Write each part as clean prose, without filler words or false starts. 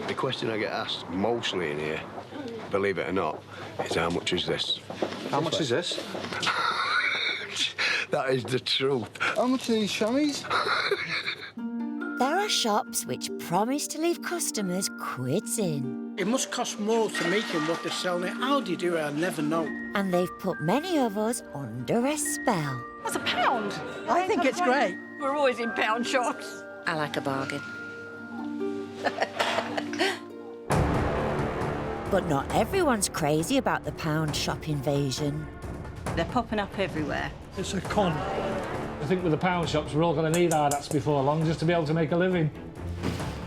The question I get asked mostly in here, believe it or not, is how much is this? How much is this? That is the truth. How much are these chamois? There are shops which promise to leave customers quids in. It must cost more to make him what they're selling it. How do you do it? I'll never know. And they've put many of us under a spell. That's £1. I think it's great. We're always in pound shops. I like a bargain. But not everyone's crazy about the pound shop invasion. They're popping up everywhere. It's a con. I think with the pound shops, we're all going to need hard hats before long just to be able to make a living.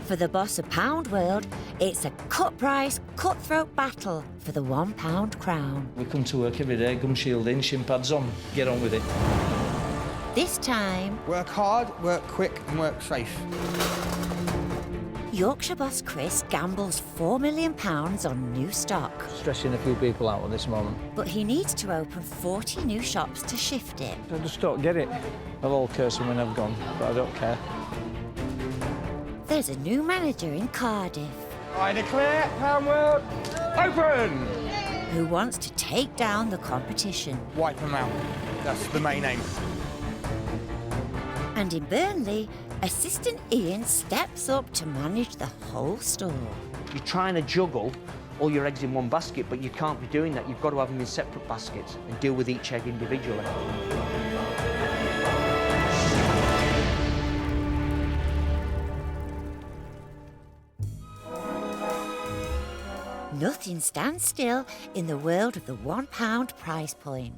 For the boss of Pound World, it's a cut-price, cutthroat battle for the £1 crown. We come to work every day, gum shield in, shin pads on, get on with it. This time, Work hard, work quick and work safe. Yorkshire boss Chris gambles £4 million on new stock. Stressing a few people out at this moment. But he needs to open 40 new shops to shift it. I just don't get it. I'll all curse them when I've gone, but I don't care. There's a new manager in Cardiff I declare Pound World open! who wants to take down the competition. Wipe them out. That's the main aim. And in Burnley, Assistant Ian steps up to manage the whole store. You're trying to juggle all your eggs in one basket, but you can't be doing that. You've got to have them in separate baskets and deal with each egg individually. Nothing stands still in the world of the £1 prize point.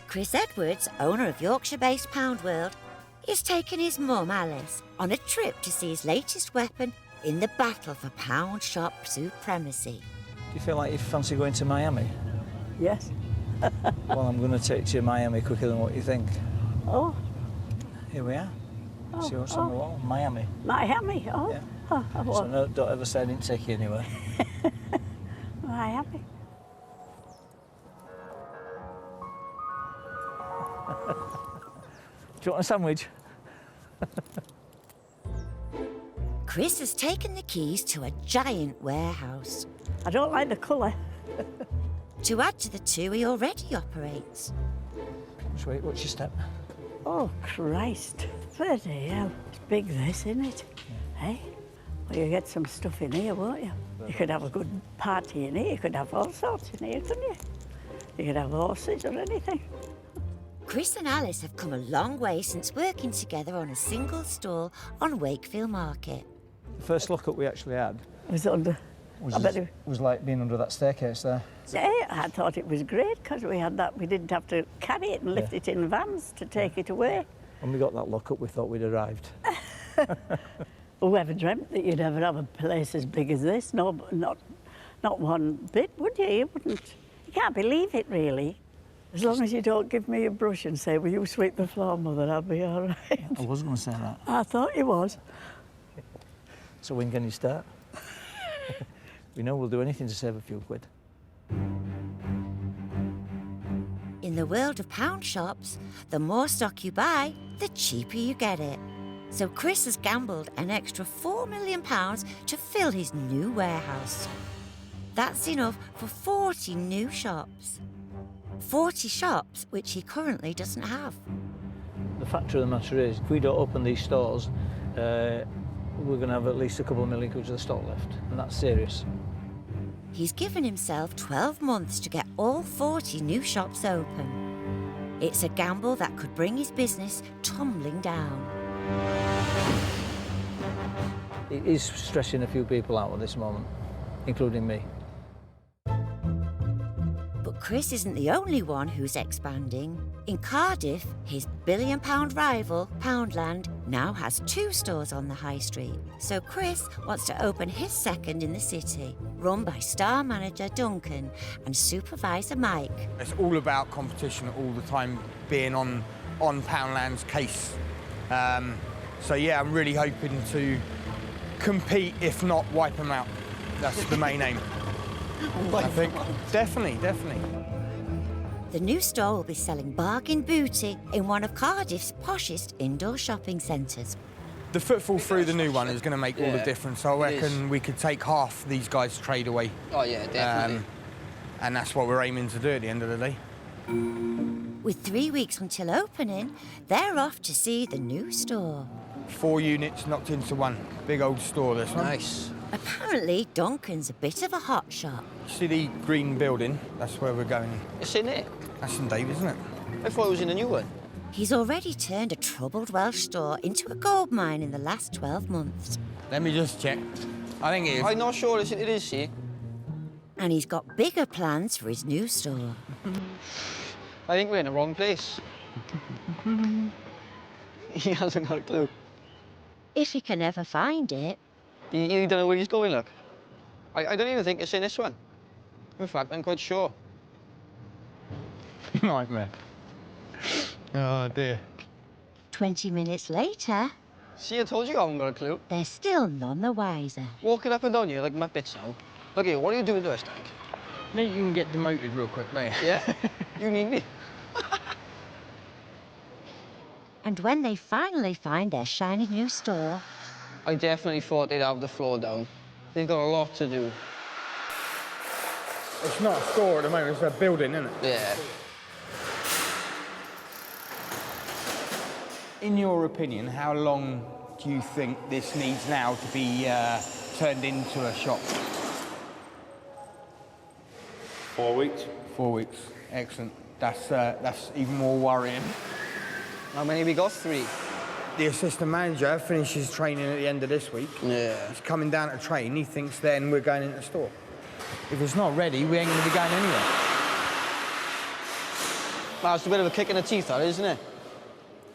Chris Edwards, owner of Yorkshire-based Pound World, is taking his mum, Alice, on a trip to see his latest weapon in the battle for pound shop supremacy. Do you feel like you fancy going to Miami? Yes. Well, I'm going to take you to Miami quicker than what you think. Oh, Here we are. Oh, See what's on the wall? Miami. Miami. Oh, Yeah. oh, So no, don't ever say I didn't take you anywhere. Miami. Do you want a sandwich? Chris has taken the keys to a giant warehouse. I don't like the colour. To add to the two he already operates. Sweet, what's your step? Oh, Christ. Bloody hell. It's big, this, isn't it? Hey? Well, you get some stuff in here, won't you? You could have a good party in here. You could have all sorts in here, couldn't you? You could have horses or anything. Chris and Alice have come a long way since working together on a single stall on Wakefield Market. The first lockup we actually had It was under... was like being under that staircase there. Yeah, I thought it was great because we had that. We didn't have to carry it and lift it in vans to take it away. When we got that lockup, we thought we'd arrived. Whoever dreamt that you'd ever have a place as big as this? No, not one bit, would you? You wouldn't. You can't believe it, really. As long as you don't give me a brush and say, will you sweep the floor, Mother, I'll be all right. I was going to say that. I thought you was. So when can you start? We know we'll do anything to save a few quid. In the world of pound shops, the more stock you buy, the cheaper you get it. So Chris has gambled an extra £4 million to fill his new warehouse. That's enough for 40 new shops. 40 shops which he currently doesn't have. The fact of the matter is, if we don't open these stores, we're going to have at least a couple of million quid of the stock left, and that's serious. He's given himself 12 months to get all 40 new shops open. It's a gamble that could bring his business tumbling down. It is stressing a few people out at this moment, including me. But Chris isn't the only one who's expanding. In Cardiff, his billion-pound rival, Poundland, now has 2 stores on the high street. So Chris wants to open his second in the city, run by star manager Duncan and supervisor Mike. It's all about competition all the time, being on Poundland's case. So yeah, I'm really hoping to compete, if not wipe them out. That's the main aim. I think definitely. The new store will be selling bargain booty in one of Cardiff's poshest indoor shopping centres. The footfall through the new one is going to make all the Yeah, difference. I it is. reckon we could take half these guys' trade away. Oh, yeah, definitely. And that's what we're aiming to do at the end of the day. With 3 weeks until opening, they're off to see the new store. 4 units knocked into one. Big old store, this one. Nice. Apparently, Duncan's a bit of a hot shot. See the green building? That's where we're going. It's in it. That's St Dave, isn't it? I thought it was in a new one. He's already turned a troubled Welsh store into a gold mine in the last 12 months. Let me just check. I think it is. I'm not sure it is, see. And he's got bigger plans for his new store. I think we're in the wrong place. He hasn't got a clue. If he can ever find it. You don't know where he's going, look. I don't even think it's in this one. In fact, I'm quite sure. Nightmare. Oh, dear. 20 minutes later, See, I told you I haven't got a clue. they're still none the wiser. Walking up and down here like Muppets now. Look here, what are you doing to us, Tank? Maybe you can get demoted real quick, mate. Yeah? You need me? And when they finally find their shiny new store, I definitely thought they'd have the floor down. They've got a lot to do. It's not a store at the moment, it's a building, isn't it? Yeah. In your opinion, how long do you think this needs now to be turned into a shop? 4 weeks. 4 weeks. Excellent. That's even more worrying. How many we got? 3. The assistant manager finishes training at the end of this week. Yeah. He's coming down to train. He thinks then we're going into the store. If it's not ready, we ain't going to be going anywhere. That's a bit of a kick in the teeth, that, isn't it?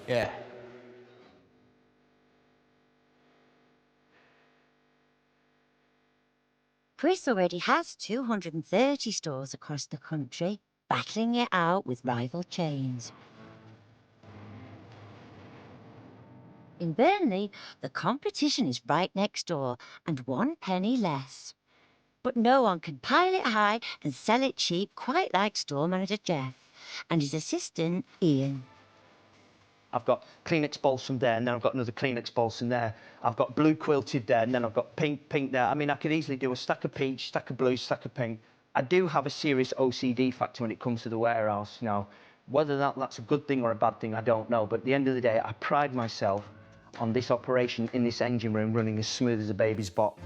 Yeah. Chris already has 230 stores across the country, battling it out with rival chains. In Burnley, the competition is right next door and 1 penny less. But no one can pile it high and sell it cheap quite like store manager Jeff and his assistant Ian. I've got Kleenex balsam there, and then I've got another Kleenex balsam there. I've got blue quilted there, and then I've got pink there. I mean, I could easily do a stack of peach, stack of blue, stack of pink. I do have a serious OCD factor when it comes to the warehouse. Now, whether that's a good thing or a bad thing, I don't know. But at the end of the day, I pride myself on this operation in this engine room running as smooth as a baby's bot.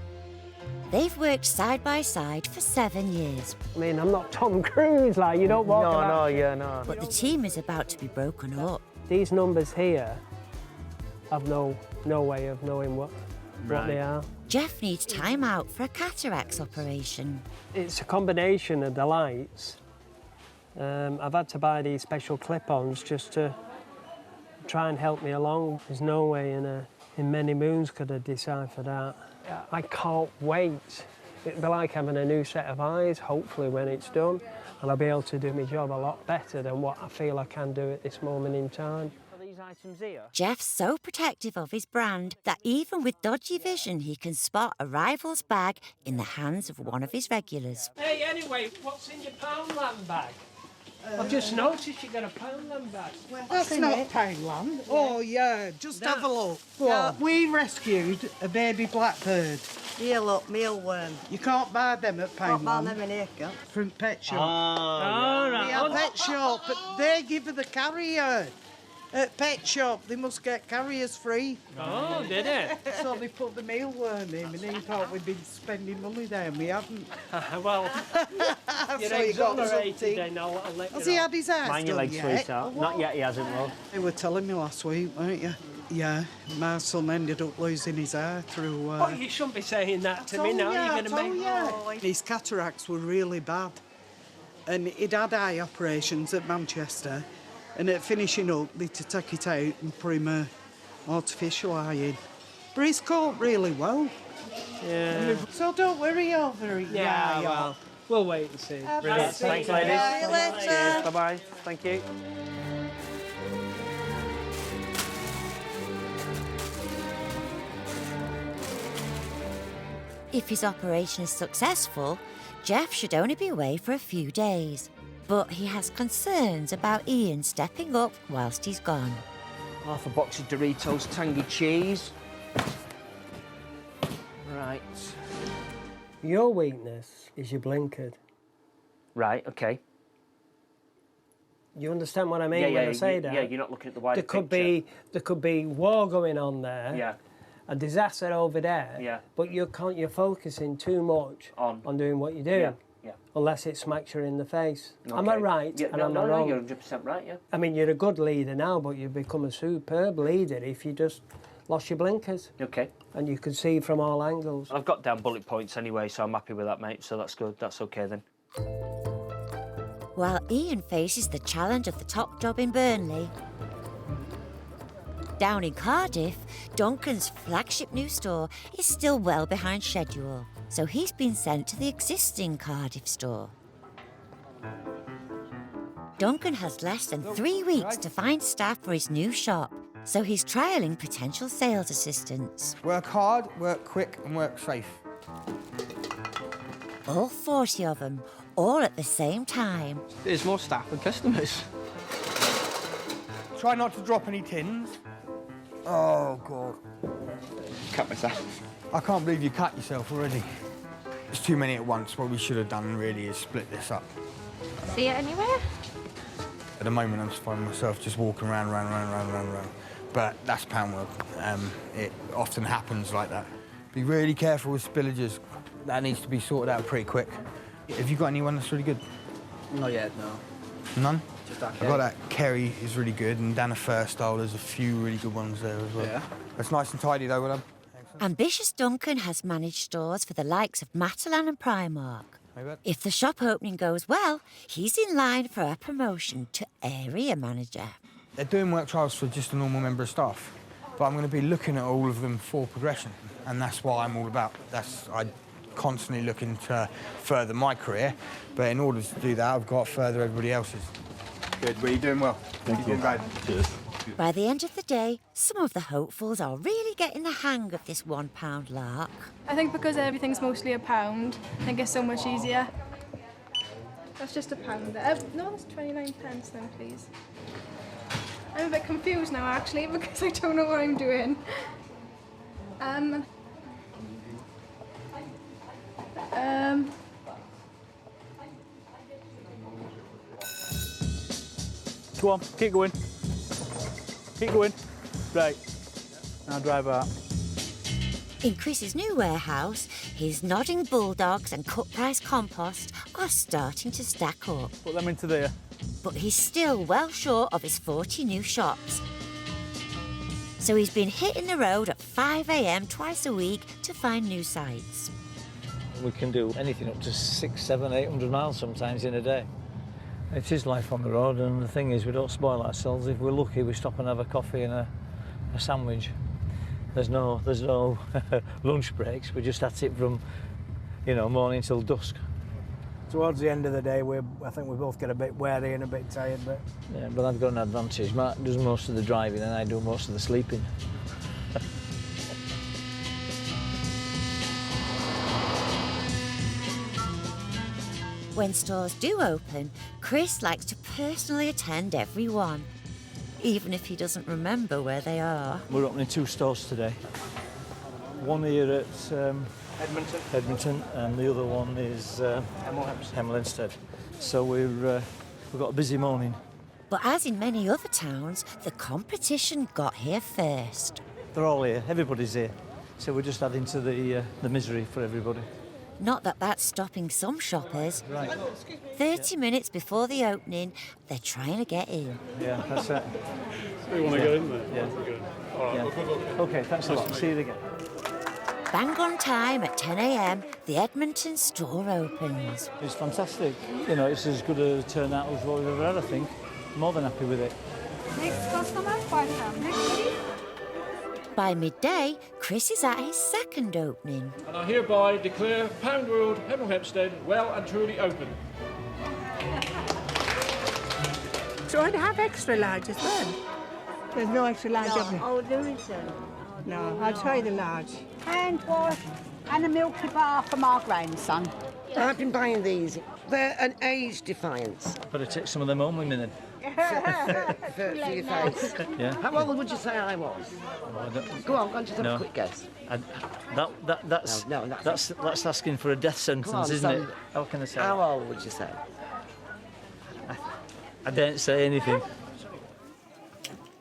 They've worked side by side for 7 years. I mean, I'm not Tom Cruise, like, you don't walk around. No. But the team is about to be broken up. These numbers here, I've no way of knowing what they are. Jeff needs time out for a cataracts operation. It's a combination of the lights. I've had to buy these special clip-ons just to try and help me along. There's no way in many moons could I decipher that. I can't wait. It'll be like having a new set of eyes, hopefully, when it's done. And I'll be able to do my job a lot better than what I feel I can do at this moment in time. Are these items here? Jeff's so protective of his brand that even with dodgy vision, he can spot a rival's bag in the hands of one of his regulars. Hey, anyway, what's in your Poundland bag? I've just noticed you got a Poundland bag. That's not Poundland. Oh, yeah, just have a look. We rescued a baby blackbird. Here, look, mealworm. You can't buy them at Poundland. Can't buy them in here, girl. From Pet Shop. All right. Yeah, Pet Shop, but they give her the carrier. At Pet Shop, they must get carriers free. Oh, did it? So they put the mealworm in, and he thought we'd been spending money there, and we haven't. Well, you're So you got exonerated something. then, I'll let you Has he know. had his eyes Mind your done legs, yet? sweetheart. Not yet, he hasn't, love. They were telling me last week, weren't you? Yeah, my son ended up losing his eye through... Oh, you shouldn't be saying that to me now. You're going to make... Oh, his cataracts were really bad. And he'd had eye operations at Manchester. And at finishing up, they'd to take it out and put him an artificial eye in. But he's coped really well. Yeah. So don't worry over it. Yeah, well, we'll wait and see. Brilliant. Thanks, ladies. See you later. Cheers. Bye-bye. Thank you. If his operation is successful, Jeff should only be away for a few days. But he has concerns about Ian stepping up whilst he's gone. Half a box of Doritos tangy cheese. Right. Your weakness is your blinkered. Right, okay. You understand what I mean when I say that? Yeah, you're not looking at the wider picture. There could be war going on there. Yeah. A disaster over there. Yeah. But you're focusing too much on doing what you're doing. Yeah. Yeah. Unless it smacks you in the face. Okay. Am I right? Yeah, and no, wrong? you're 100% right, yeah. I mean, you're a good leader now, but you've become a superb leader if you just lost your blinkers. Okay. And you could see from all angles. I've got down bullet points anyway, so I'm happy with that, mate, so that's good. That's okay, then. While Ian faces the challenge of the top job in Burnley, down in Cardiff, Duncan's flagship new store is still well behind schedule, so he's been sent to the existing Cardiff store. Duncan has less than 3 weeks to find staff for his new shop, so he's trialling potential sales assistants. Work hard, work quick and work safe. All 40 of them, all at the same time. There's more staff than customers. Try not to drop any tins. Oh, God. Cut myself. I can't believe you cut yourself already. There's too many at once. What we should have done really is split this up. See it anywhere? At the moment, I'm just finding myself just walking around. But that's pound work. It often happens like that. Be really careful with spillages. That needs to be sorted out pretty quick. Have you got anyone that's really good? Not yet, no. None? Just that I've got that Kerry is really good, and Dana Firstyle, there's a few really good ones there as well. Yeah. That's nice and tidy though, Willem. Ambitious Duncan has managed stores for the likes of Matalan and Primark. If the shop opening goes well, he's in line for a promotion to area manager. They're doing work trials for just a normal member of staff, but I'm going to be looking at all of them for progression, and that's what I'm all about. I'm constantly looking to further my career, but in order to do that, I've got to further everybody else's. Good, well, you're doing well. Thank you. Cheers. By the end of the day, some of the hopefuls are really getting the hang of this £1 lark. I think because everything's mostly £1, I think it's so much easier. That's just £1 there. No, that's 29 pence then, please. I'm a bit confused now, actually, because I don't know what I'm doing. Go on, keep going. Keep going. Right. Now drive out. In Chris's new warehouse, his nodding bulldogs and cut-price compost are starting to stack up. Put them into there. But he's still well short of his 40 new shops. So he's been hitting the road at 5 a.m. twice a week to find new sites. We can do anything up to 600, 700, 800 miles sometimes in a day. It is life on the road, and the thing is, we don't spoil ourselves. If we're lucky, we stop and have a coffee and a sandwich. There's no lunch breaks. We're just at it from, morning till dusk. Towards the end of the day, I think we both get a bit weary and a bit tired, but... Yeah, but I've got an advantage. Mark does most of the driving and I do most of the sleeping. When stores do open, Chris likes to personally attend every one, even if he doesn't remember where they are. We're opening 2 stores today. One here at Edmonton, and the other one is Hemel Hempstead. So we've got a busy morning. But as in many other towns, the competition got here first. They're all here. Everybody's here. So we're just adding to the misery for everybody. Not that that's stopping some shoppers. Right. 30 minutes before the opening, they're trying to get in. Yeah, that's it. So you want to go in there? Yeah. All right, Yeah. well, good luck. OK, thanks a lot. See you again. Bang on time at 10 a.m, the Edmonton store opens. It's fantastic. It's as good a turnout as what we've ever had, I think. More than happy with it. Next customer, £5. Next, please. By midday, Chris is at his second opening. And I hereby declare Pound World, Hemel Hempstead, well and truly open. So I'd have extra large as well. There's no extra large of me. Oh, there isn't. No, I'll try the large. And wash and a milky bar for my grandson. I've been buying these. They're an age defiance. Better take some of them home with me then. For your face. Yeah. How old would you say I was? Go on, just have a quick guess. That's asking for a death sentence, isn't it? How can I say? How old would you say? I don't say anything.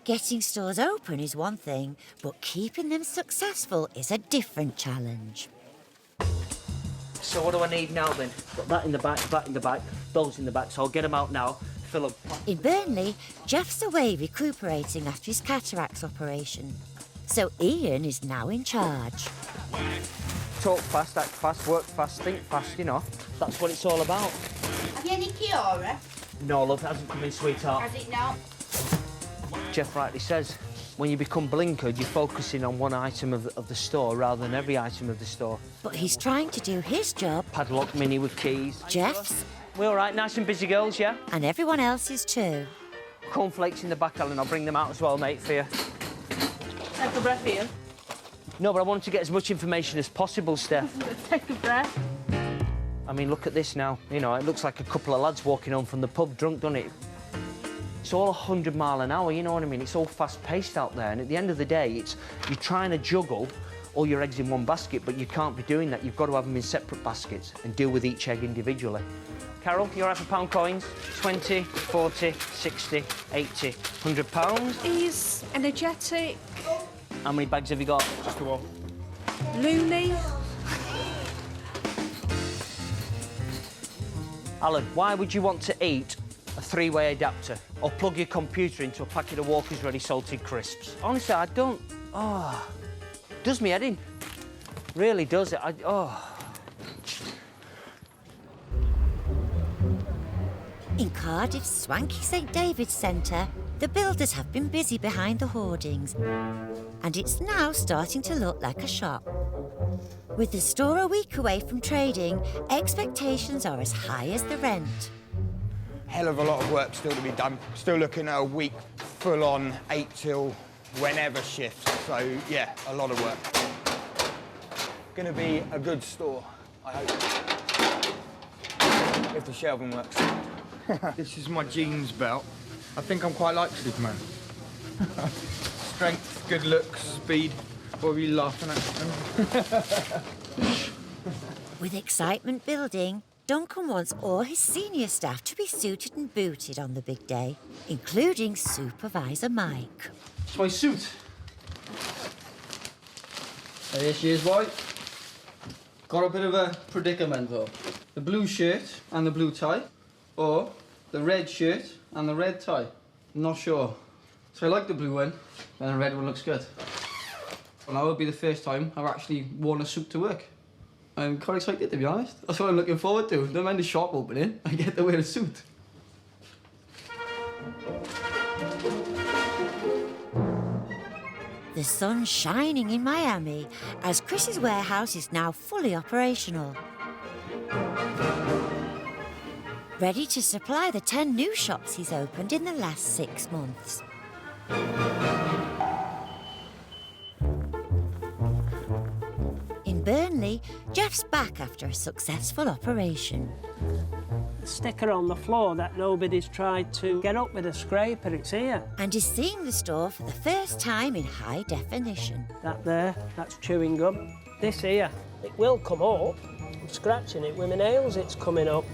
Getting stores open is one thing, but keeping them successful is a different challenge. So what do I need now then? Got that in the back, those in the back, so I'll get them out now, fill them. In Burnley, Jeff's away recuperating after his cataracts operation. So Ian is now in charge. Talk fast, act fast, work fast, think fast, you know. That's what it's all about. Have you any Kiora? No, love, it hasn't come in, sweetheart. Has it not? Jeff rightly says, when you become blinkered, you're focusing on one item of the store rather than every item of the store. But he's trying to do his job. Padlock mini with keys. Jeff's. We're all right, nice and busy girls, yeah? And everyone else's too. Cornflakes in the back, Alan, I'll bring them out as well, mate, for you. Take a breath, Ian. No, but I wanted to get as much information as possible, Steph. Take a breath. I mean, look at this now. You know, it looks like a couple of lads walking home from the pub drunk, doesn't it? It's all 100 mile an hour, you know what I mean? It's all fast-paced out there, and at the end of the day, you're trying to juggle all your eggs in one basket, but you can't be doing that. You've got to have them in separate baskets and deal with each egg individually. Carol, you're out for pound coins? 20, 40, 60, 80, 100 pounds. He's energetic. How many bags have you got? Just the one. Loony. Alan, why would you want to eat a three-way adapter or plug your computer into a packet of Walker's Ready salted crisps? Honestly, I don't... Oh, does me head in. Really does it. In Cardiff's swanky St David's Centre, the builders have been busy behind the hoardings, and it's now starting to look like a shop. With the store a week away from trading, expectations are as high as the rent. Hell of a lot of work still to be done. Still looking at a week full on 8 till whenever shifts. So, yeah, a lot of work. Gonna be a good store, I hope. If the shelving works. This is my jeans belt. I think I'm quite like Superman. Strength, good looks, speed. What were you laughing at? With excitement building, Duncan wants all his senior staff to be suited and booted on the big day, including Supervisor Mike. It's my suit. Here she is, boy. Got a bit of a predicament, though. The blue shirt and the blue tie, or the red shirt and the red tie. I'm not sure. So I like the blue one, and the red one looks good. Well, that will be the first time I've actually worn a suit to work. I'm quite excited, to be honest. That's what I'm looking forward to. Don't mind the shop opening, I get to wear a suit. The sun's shining in Miami as Chris's warehouse is now fully operational. Ready to supply the 10 new shops he's opened in the last 6 months. In Burnley, Jeff's back after a successful operation. Sticker on the floor that nobody's tried to get up with a scraper, it's here. And is seeing the store for the first time in high definition. That there, that's chewing gum. This here, it will come up. I'm scratching it with my nails, it's coming up.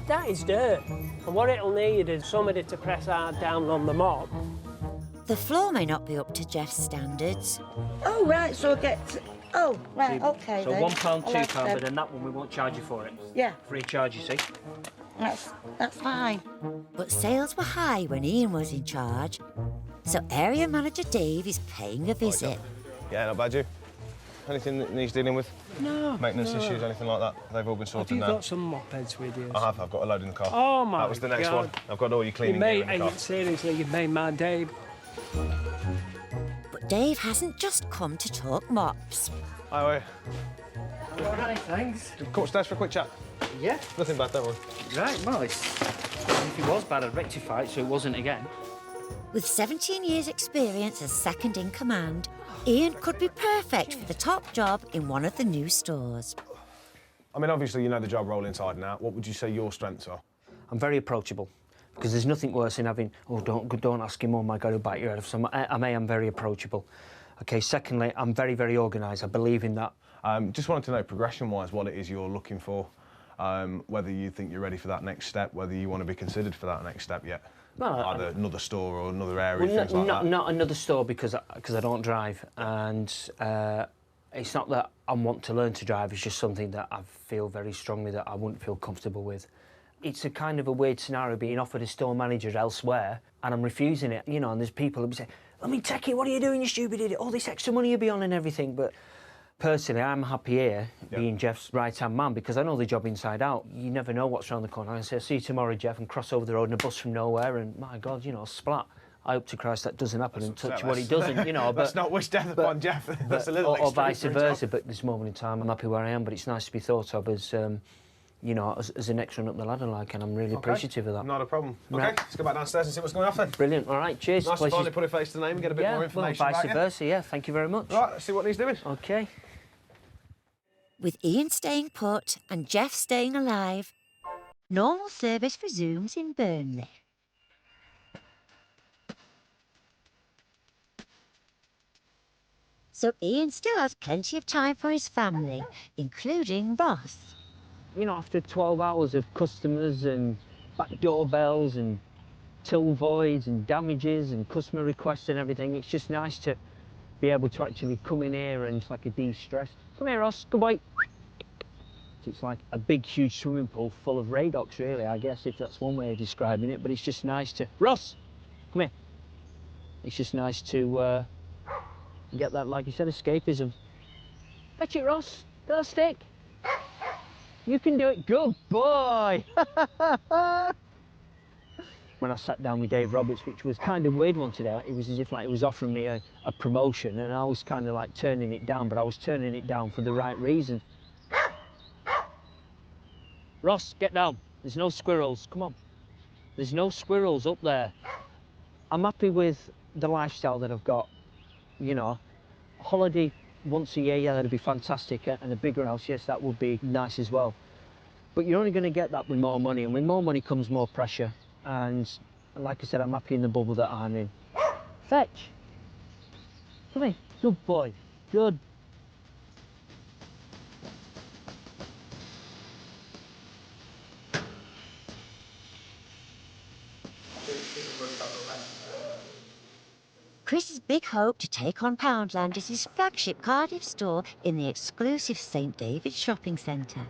That is dirt. And what it'll need is somebody to press hard down on the mop. The floor may not be up to Jeff's standards. Oh, right, so I get... Oh, right, OK So then. £1, I like £2, them. but then that one we won't charge you for it. Yeah. Free charge, you see. That's fine. But sales were high when Ian was in charge, so area manager Dave is paying a visit. Yeah, not bad, you? Anything that needs dealing with? No. Maintenance no. issues, anything like that? They've all been Have sorted you now. got some mop heads with you? I have. I've got a load in the car. Oh, my That was the next God. one. I've got all your cleaning gear in the car. Seriously, you've made my day. But Dave hasn't just come to talk mops. Hi, how are you? I'm all right, thanks. Come upstairs for a quick chat. Yeah. Nothing bad, don't worry. Right, nice. If it was bad, I'd rectify it so it wasn't again. With 17 years' experience as second in command, Ian could be perfect for the top job in one of the new stores. I mean, obviously, you know the job role inside and out. What would you say your strengths are? I'm very approachable, Because there's nothing worse than having, oh, don't ask him, oh my God, he'll bite your head off. So I am very approachable. Okay, secondly, I'm very, very organised. I believe in that. Just wanted to know, progression-wise, what it is you're looking for, whether you think you're ready for that next step, whether you want to be considered for that next step yet. Well, either another store or another area, well, things like that. Not another store because I don't drive, and it's not that I want to learn to drive. It's just something that I feel very strongly that I wouldn't feel comfortable with. It's a kind of a weird scenario being offered a store manager elsewhere and I'm refusing it, you know, and there's people who say, let me take it, what are you doing, you stupid idiot, all this extra money you'll be on and everything. But personally, I'm happy here being Jeff's right-hand man because I know the job inside out. You never know what's around the corner. I can say, see you tomorrow, Jeff, and cross over the road in a bus from nowhere and, my God, you know, splat. I hope to Christ that doesn't happen and touch what he doesn't, you know. Let's not wish death upon Jeff. That's a little or vice versa, but this moment in time, I'm happy where I am, but it's nice to be thought of as, you know, as the next run up the ladder, like, and I'm really appreciative of that. Not a problem. Okay, Right. let's go back downstairs and see what's going on then. Brilliant, all right, cheers. Nice to finally put a face to the name and get a bit more information. Well, vice about you. versa, yeah, thank you very much. Right, let's see what he's doing. OK. With Ian staying put and Jeff staying alive, normal service resumes in Burnley. So Ian still has plenty of time for his family, including Ross. You know, after 12 hours of customers and back doorbells and till voids and damages and customer requests and everything, it's just nice to be able to actually come in here and it's like a de-stress. Come here, Ross, good boy. It's like a big, huge swimming pool full of radox, really, I guess, if that's one way of describing it, but it's just nice to... Ross, come here. It's just nice to get that, like you said, escapism. Fetch it, Ross. Got a stick. You can do it. Good boy. When I sat down with Dave Roberts, which was kind of weird one today, it was as if like he was offering me a promotion and I was kind of like turning it down, but I was turning it down for the right reason. Ross, get down. There's no squirrels. Come on. There's no squirrels up there. I'm happy with the lifestyle that I've got. You know, a holiday once a year, yeah, that'd be fantastic, and a bigger house, yes, that would be nice as well. But you're only going to get that with more money, and with more money comes more pressure. And like I said, I'm happy in the bubble that I'm in. Fetch. Come here. Good boy. Good. Chris's big hope to take on Poundland is his flagship Cardiff store in the exclusive St David's shopping centre.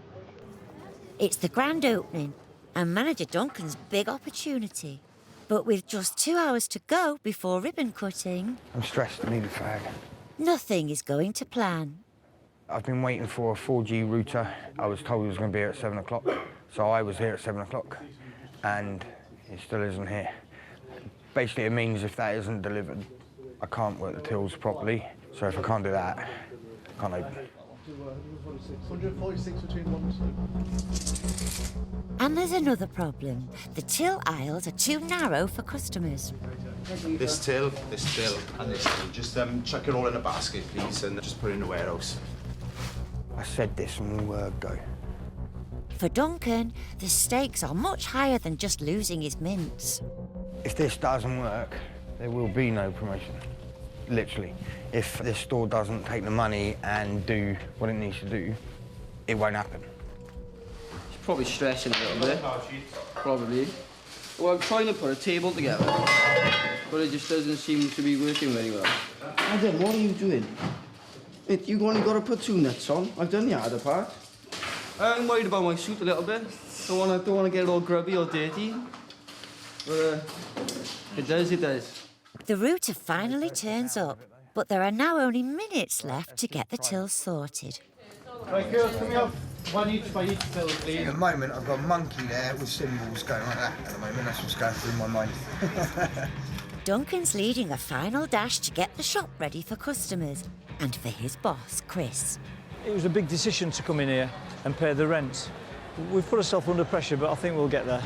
It's the grand opening and manager Duncan's big opportunity. But with just 2 hours to go before ribbon cutting... I'm stressed, I need a fag. Nothing is going to plan. I've been waiting for a 4G router. I was told it was going to be here at 7 o'clock, so I was here at 7 o'clock, and it still isn't here. Basically, it means if that isn't delivered, I can't work the tills properly, so if I can't do that, I can't open. 146 between 1 and 2. And there's another problem. The till aisles are too narrow for customers. This till, and this till. Just chuck it all in a basket, please, and just put it in the warehouse. I said this from the word go. For Duncan, the stakes are much higher than just losing his mints. If this doesn't work, there will be no promotion. Literally. If this store doesn't take the money and do what it needs to do, it won't happen. He's probably stressing a little bit. Probably. Well, I'm trying to put a table together, but it just doesn't seem to be working very well. Adam, what are you doing? You've only got to put 2 nuts on. I've done the other part. I'm worried about my suit a little bit. Don't want to get it all grubby or dirty. But it does. The router finally turns up, but there are now only minutes left to get the tills sorted. Right, girls, come here. One each by each till, please. At the moment, I've got a monkey there with symbols going like that. At the moment, that's what's going through my mind. Duncan's leading a final dash to get the shop ready for customers and for his boss, Chris. It was a big decision to come in here and pay the rent. We've put ourselves under pressure, but I think we'll get there.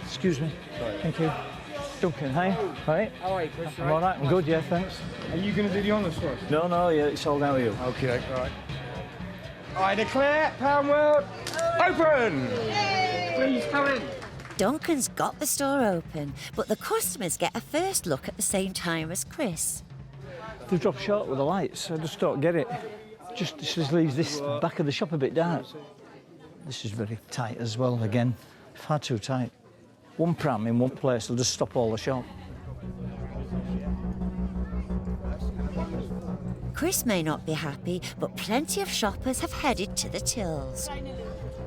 Excuse me. Sorry. Thank you. Duncan, hi. Hi. How are you, Chris? I'm all right. I'm good, yeah, thanks. Are you going to do the honours for us? No, yeah, it's all down to you. Okay, all right. I declare Pound World open! Please come in. Duncan's got the store open, but the customers get a first look at the same time as Chris. They've dropped short with the lights. I just don't get it. Just leaves this back of the shop a bit dark. This is very tight as well, again. Far too tight. One pram in one place will just stop all the shop. Chris may not be happy, but plenty of shoppers have headed to the tills.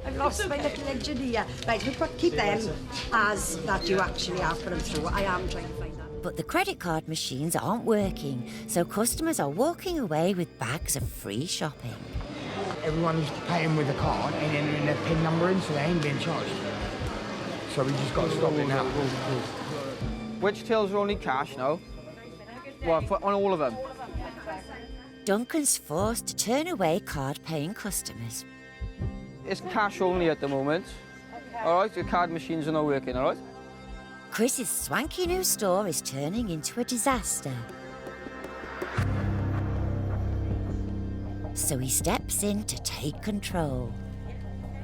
I've lost my little engineer. Right, we've got to keep them as that you actually have put them through. I am trying to find that. But the credit card machines aren't working, so customers are walking away with bags of free shopping. Everyone's paying with a card and entering their PIN number in, so they ain't being charged. So we just got to stop it now. Which tills are only cash now? Well, on all of them. Duncan's forced to turn away card-paying customers. It's cash only at the moment. All right, the card machines are not working, all right? Chris's swanky new store is turning into a disaster. So he steps in to take control.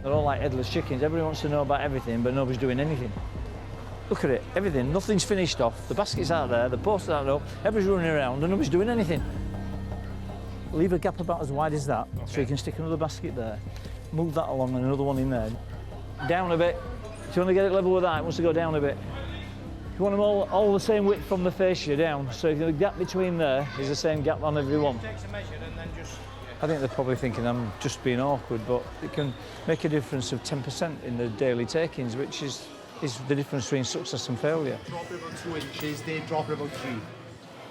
They're all like headless chickens. Everyone wants to know about everything, but nobody's doing anything. Look at it, everything. Nothing's finished off. The basket's out there, the posters aren't up, everybody's running around and nobody's doing anything. Leave a gap about as wide as that, so you can stick another basket there. Move that along and another one in there. Down a bit. If you want to get it level with that, it wants to go down a bit. If you want them all the same width from the fascia down, so if the gap between there is the same gap on every one. I think they're probably thinking I'm just being awkward, but it can make a difference of 10% in the daily takings, which is the difference between success and failure. Drop it about 2 inches, they drop it about 3.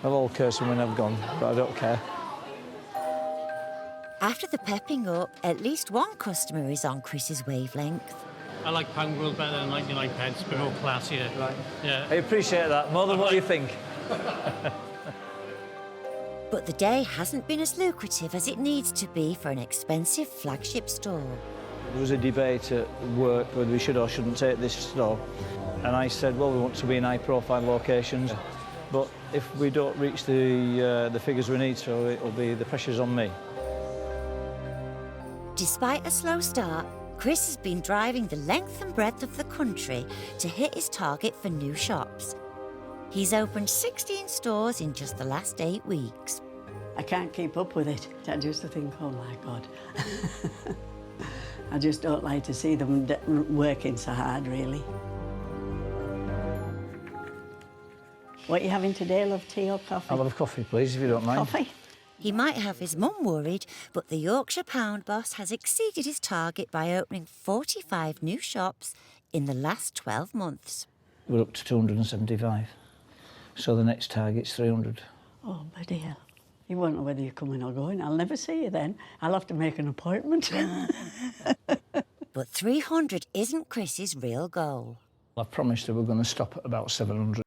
They'll all curse me when I've gone, but I don't care. After the pepping up, at least one customer is on Chris's wavelength. I like Pound World better than 99 pence, a bit more classier. Right. Yeah. I appreciate that, more than what you think. But the day hasn't been as lucrative as it needs to be for an expensive flagship store. There was a debate at work whether we should or shouldn't take this store. And I said, well, we want to be in high-profile locations, but if we don't reach the figures we need to, it'll be the pressure's on me. Despite a slow start, Chris has been driving the length and breadth of the country to hit his target for new shops. He's opened 16 stores in just the last 8 weeks. I can't keep up with it. I just think, oh my God. I just don't like to see them working so hard, really. What are you having today, love, tea or coffee? I'll have coffee, please, if you don't mind. Coffee? He might have his mum worried, but the Yorkshire Pound boss has exceeded his target by opening 45 new shops in the last 12 months. We're up to 275, so the next target's 300. Oh, bloody hell. You won't know whether you're coming or going. I'll never see you then. I'll have to make an appointment. But 300 isn't Chris's real goal. I promised her we're going to stop at about 700.